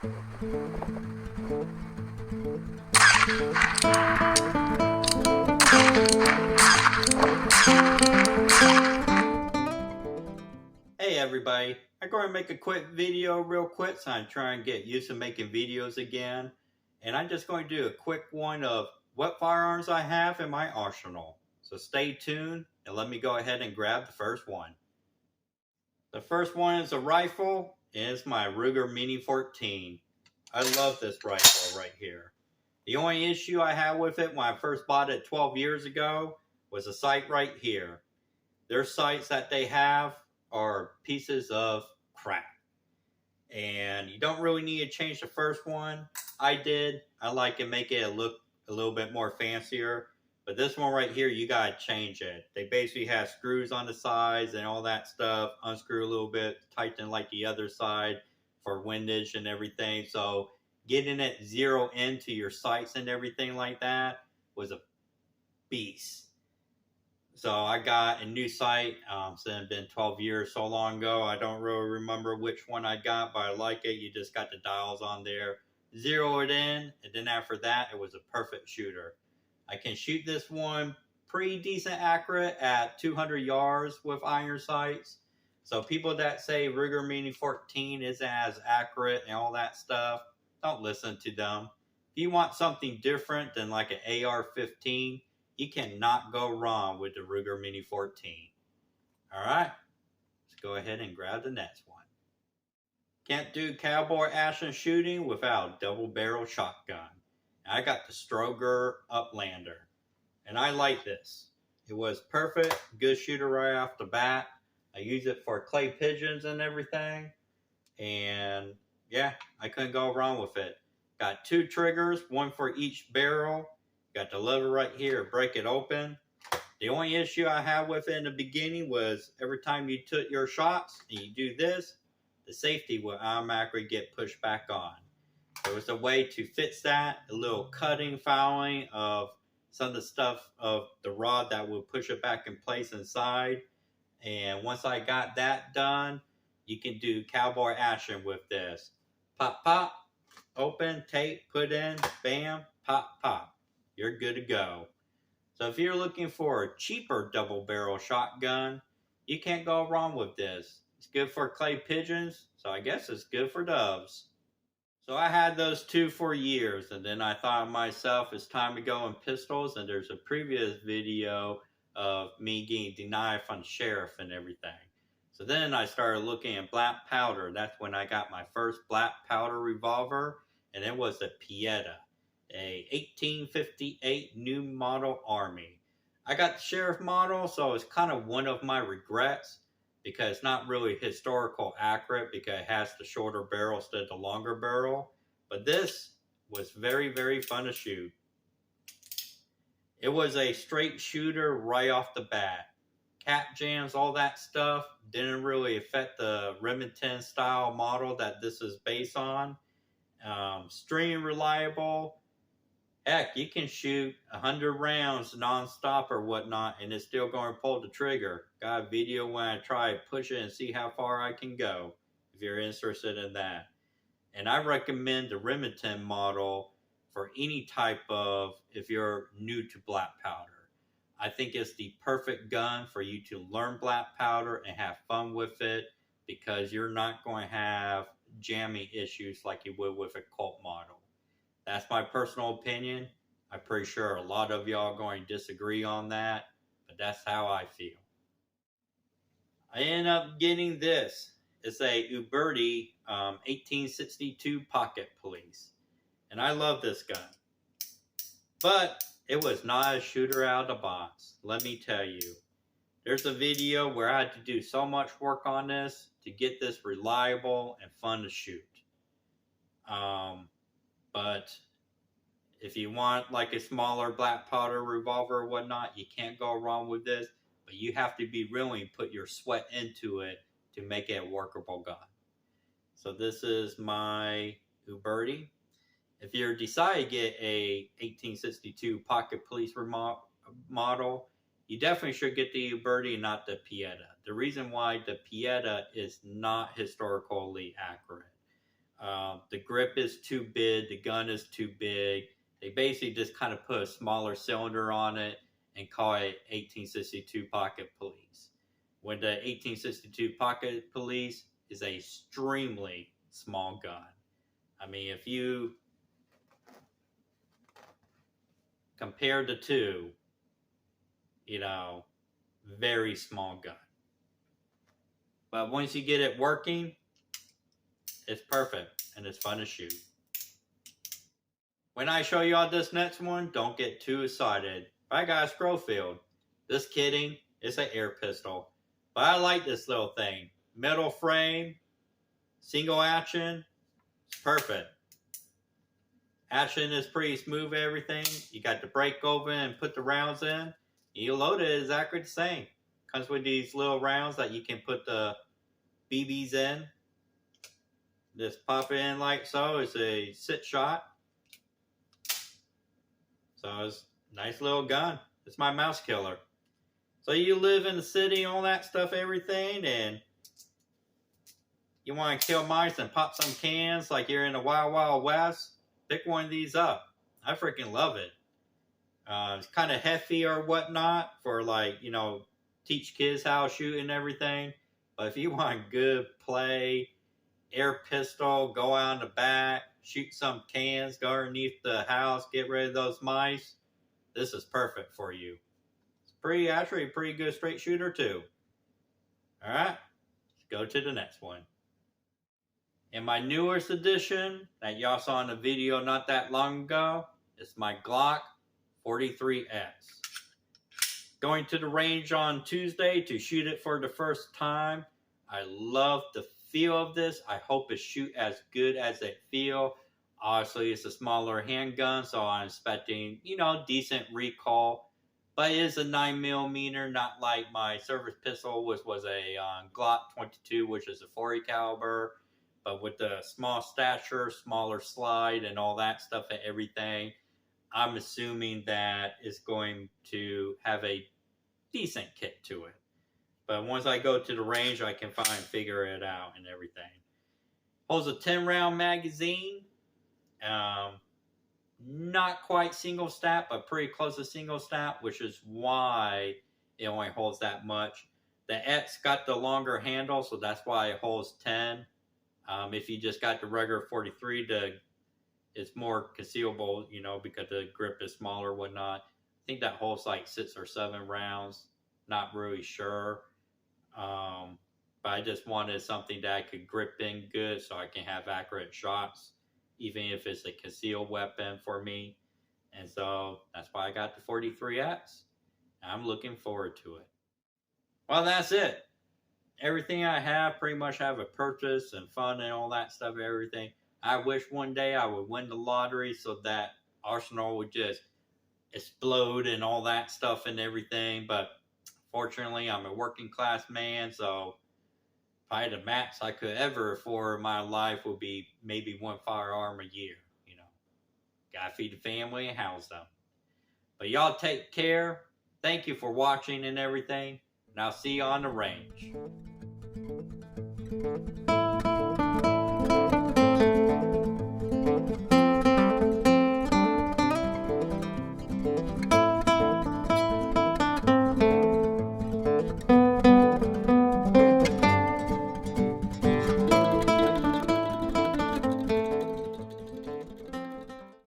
Hey everybody, I'm going to make a quick video real quick so I'm trying to get used to making videos again. And I'm just going to do a quick one of what firearms I have in my arsenal. So stay tuned and let me go ahead and grab the first one. The first one is a rifle and it's my Ruger Mini 14. I love this rifle right here. The only issue I had with it when I first bought it 12 years ago was the sight right here. Their sights that they have are pieces of crap. And you don't really need to change the first one. I did. I like it, make it look a little bit more fancier. But this one right here, you gotta change it. They basically have screws on the sides and all that stuff. Unscrew a little bit, tighten like the other side for windage and everything. So getting it zero into your sights and everything like that was a beast. So I got a new sight. Since it's been 12 years so long ago, I don't really remember which one I got, but I like it. You just got the dials on there, zero it in, and then after that, it was a perfect shooter. I can shoot this one pretty decent accurate at 200 yards with iron sights. So people that say Ruger Mini 14 isn't as accurate and all that stuff, don't listen to them. If you want something different than like an AR-15, you cannot go wrong with the Ruger Mini 14. Alright, let's go ahead and grab the next one. Can't do cowboy action shooting without a double barrel shotgun. I got the Stroger Uplander, and I like this. It was perfect, good shooter right off the bat. I use it for clay pigeons and everything, and yeah, I couldn't go wrong with it. Got two triggers, one for each barrel. Got the lever right here, break it open. The only issue I had with it in the beginning was every time you took your shots and you do this, the safety will automatically get pushed back on. There was a way to fix that, a little cutting, fouling of some of the stuff of the rod that would push it back in place inside. And once I got that done, you can do cowboy action with this. Pop, pop, open, tape, put in, bam, pop, pop. You're good to go. So if you're looking for a cheaper double barrel shotgun, you can't go wrong with this. It's good for clay pigeons, so I guess it's good for doves. So I had those two for years, and then I thought to myself, it's time to go in pistols, and there's a previous video of me getting denied from the sheriff and everything. So then I started looking at black powder. That's when I got my first black powder revolver, and it was a Pieta, a 1858 new model Army. I got the sheriff model, so it's kind of one of my regrets because it's not really historical accurate because it has the shorter barrel instead of the longer barrel. But this was very, very fun to shoot. It was a straight shooter right off the bat. Cap jams, all that stuff didn't really affect the Remington style model that this is based on. Extremely reliable. Heck, you can shoot 100 rounds non-stop or whatnot, and it's still going to pull the trigger. Got a video when I try to push it and see how far I can go, if you're interested in that. And I recommend the Remington model for any type of, if you're new to black powder. I think it's the perfect gun for you to learn black powder and have fun with it, because you're not going to have jamming issues like you would with a Colt model. That's my personal opinion. I'm pretty sure a lot of y'all are going to disagree on that, but that's how I feel. I ended up getting this. It's a Uberti 1862 Pocket Police. And I love this gun. But it was not a shooter out of the box, let me tell you. There's a video where I had to do so much work on this to get this reliable and fun to shoot. But if you want like a smaller black powder revolver or whatnot, you can't go wrong with this. But you have to be willing to put your sweat into it to make it a workable gun. So this is my Uberti. If you decide to get a 1862 Pocket Police model, you definitely should get the Uberti, not the Pieta. The reason why the Pieta is not historically accurate. The grip is too big, the gun is too big. They basically just kind of put a smaller cylinder on it and call it 1862 Pocket Police. When the 1862 Pocket Police is a extremely small gun. I mean, if you compare the two, very small gun. But once you get it working, it's perfect and it's fun to shoot. When I show y'all this next one, don't get too excited. I got a Schofield. Just kidding, it's an air pistol. But I like this little thing. Metal frame, single action, it's perfect. Action is pretty smooth, everything. You got the break open and put the rounds in. You load it exactly the same. Comes with these little rounds that you can put the BBs in. Just pop it in like so. It's a 6-shot. So it's a nice little gun. It's my mouse killer. So you live in the city, all that stuff, everything, and you want to kill mice and pop some cans like you're in the Wild Wild West, pick one of these up. I freaking love it. It's kind of hefty or whatnot for teach kids how to shoot and everything. But if you want good play, air pistol, go out in the back, shoot some cans, go underneath the house, get rid of those mice, this is perfect for you. It's actually a pretty good straight shooter too. Alright, let's go to the next one. In my newest edition that y'all saw in the video not that long ago, it's my Glock 43X. Going to the range on Tuesday to shoot it for the first time. I love the feel of this. I hope it shoot as good as it feel. Obviously, it's a smaller handgun, so I'm expecting, decent recoil. But it is a 9mm, not like my service pistol, which was a Glock 22, which is a 40 caliber. But with the small stature, smaller slide, and all that stuff and everything, I'm assuming that it's going to have a decent kit to it. But once I go to the range, I can figure it out and everything. Holds a 10-round magazine. Not quite single stat, but pretty close to single stat, which is why it only holds that much. The X got the longer handle, so that's why it holds 10. If you just got the regular 43, it's more concealable, because the grip is smaller, whatnot. I think that holds like 6 or 7 rounds. Not really sure. But I just wanted something that I could grip in good so I can have accurate shots, even if it's a concealed weapon for me. And so that's why I got the 43X. I'm looking forward to it. Well, that's it. Everything I have, pretty much have a purchase and fun and all that stuff, everything. I wish one day I would win the lottery so that arsenal would just explode and all that stuff and everything. But fortunately, I'm a working class man, so probably the max I could ever afford in my life would be maybe one firearm a year. Gotta feed the family and house them. But y'all take care. Thank you for watching and everything. And I'll see you on the range.